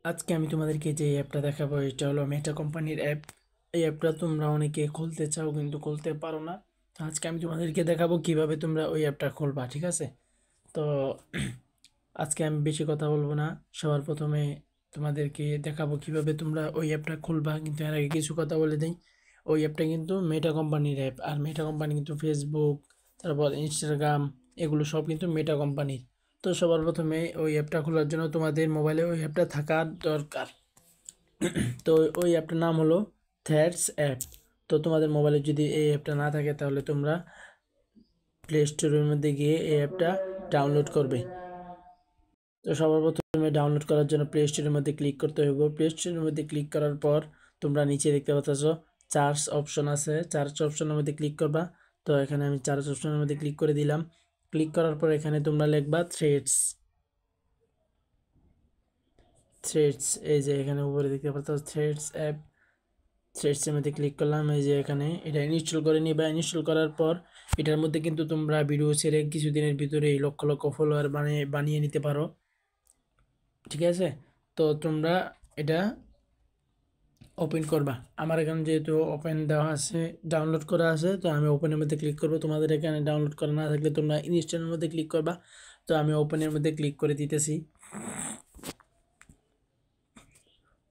আজকে আমি তোমাদেরকে যে অ্যাপটা দেখাবো এটা হলো মেটা কোম্পানির অ্যাপ। এই অ্যাপটা তোমরা অনেকে খুলতে চাও কিন্তু খুলতে পারো না। তো আজকে আমি তোমাদেরকে দেখাবো কিভাবে তোমরা ওই অ্যাপটা খুলবা, ঠিক আছে? তো আজকে আমি বেশি কথা বলবো না। সবার প্রথমে তোমাদেরকে দেখাবো কিভাবে তোমরা ওই অ্যাপটা খুলবা, কিন্তু এর আগে কিছু কথা বলে দিই। ওই অ্যাপটা কিন্তু মেটা কোম্পানির অ্যাপ, আর মেটা কোম্পানি কিন্তু ফেসবুক, তারপর ইনস্টাগ্রাম, এগুলো সব কিন্তু মেটা কোম্পানির। তো সবার প্রথমে ওই অ্যাপটা খোলার জন্য তোমাদের মোবাইলে ওই অ্যাপটা থাকা দরকার। তো ওই অ্যাপটার নাম হলো থ্রেডস অ্যাপ। তো তোমাদের মোবাইলে যদি এই অ্যাপটা না থাকে তাহলে তোমরা প্লে স্টোরের মধ্যে গিয়ে এই অ্যাপটা ডাউনলোড করবে। তো সবার প্রথমে ডাউনলোড করার জন্য প্লে স্টোরের মধ্যে ক্লিক করতে হবে। প্লে স্টোরের মধ্যে ক্লিক করার পর তোমরা নিচে দেখতে পাচ্ছ চার্জ অপশন আছে, চার্জ অপশনের মধ্যে ক্লিক করবা। তো এখানে আমি চার্জ অপশনের মধ্যে ক্লিক করে দিলাম। ক্লিক করার পর এখানে তোমরা লিখবা থ্রেডস। থ্রেডস এই যে এখানে উপরে দেখতে পাচ্ছ থ্রেডস অ্যাপ। থ্রেডসের মধ্যে ক্লিক করলাম। এই যে এখানে এটা ইনস্টল করে নিবা। ইনস্টল করার পর এটার মধ্যে কিন্তু তোমরা ভিডিও ছেড়ে কিছুদিনের ভিতরেই লক্ষ লক্ষ ফলোয়ার বানিয়ে নিতে পারো, ঠিক আছে? তো তোমরা এটা ওপেন করবা। আমার এখানে যেহেতু ওপেন দেওয়া আছে, ডাউনলোড করা আছে, তো আমি ওপেনের মধ্যে ক্লিক করব। তোমাদের এখানে ডাউনলোড করা না থাকলে তোমরা ইনস্টলের মধ্যে ক্লিক করবা। তো আমি ওপেনের মধ্যে ক্লিক করে দিতেছি।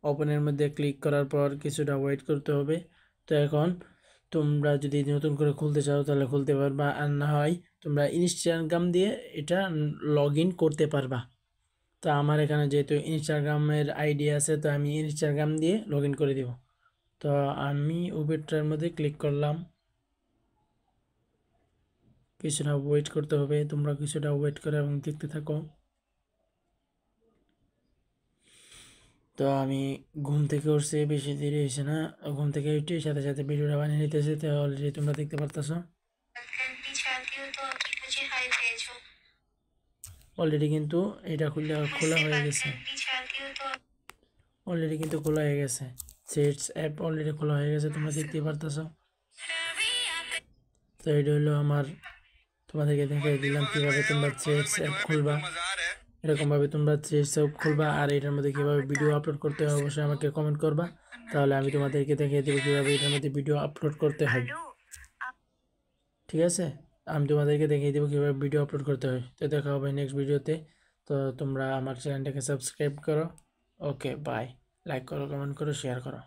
ওপেনের মধ্যে ক্লিক করার পর কিছুটা ওয়েট করতে হবে। তো এখন তোমরা যদি নতুন করে খুলতে চাও তাহলে খুলতে পারবা, আর না হয় তোমরা ইনস্টাগ্রাম দিয়ে এটা লগ ইন করতে পারবা। তো আমার এখানে যেহেতু ইনস্টাগ্রামের আইডি আছে, তো আমি ইনস্টাগ্রাম দিয়ে লগ ইন করে দেব। তো আমি উবেরটার মধ্যে ক্লিক করলাম। কিছুটা ওয়েট করতে হবে, তোমরা কিছুটা ওয়েট করে এবং দেখতে থাকো। তো আমি ঘুম থেকে উঠছি, বেশি দেরি হয়েছে না। ঘুম থেকে উঠে সাথে সাথে ভিডিওটা বানিয়ে নিতেছে। তো অলরেডি তোমরা দেখতে পারতেছো অলরেডি কিন্তু এটা খোলা হয়ে গেছে। অলরেডি কিন্তু খোলা হয়ে গেছে। সেটস অ্যাপ অলরেডি খোলা হয়ে গেছে, তোমরা দেখতেই পারতেছো। তো এটা হলো আমার, তোমাদেরকে দেখিয়ে দিলাম কিভাবে তোমরা থ্রেডস অ্যাপ খুলবা। এরকমভাবে তোমরা থ্রেডস অ্যাপ খুলবা। আর এটার মধ্যে কীভাবে ভিডিও আপলোড করতে হয় অবশ্যই আমাকে কমেন্ট করবা, তাহলে আমি তোমাদেরকে দেখিয়ে দেবো কীভাবে এটার মধ্যে ভিডিও আপলোড করতে হয়, ঠিক আছে? আমি তোমাদেরকে দেখিয়ে দেবো কীভাবে ভিডিও আপলোড করতে হয়। তো দেখা হবে নেক্সট ভিডিওতে। তো তোমরা আমার চ্যানেলটাকে সাবস্ক্রাইব করো। ওকে, বাই। লাইক করো, কমেন্ট করো, শেয়ার করো।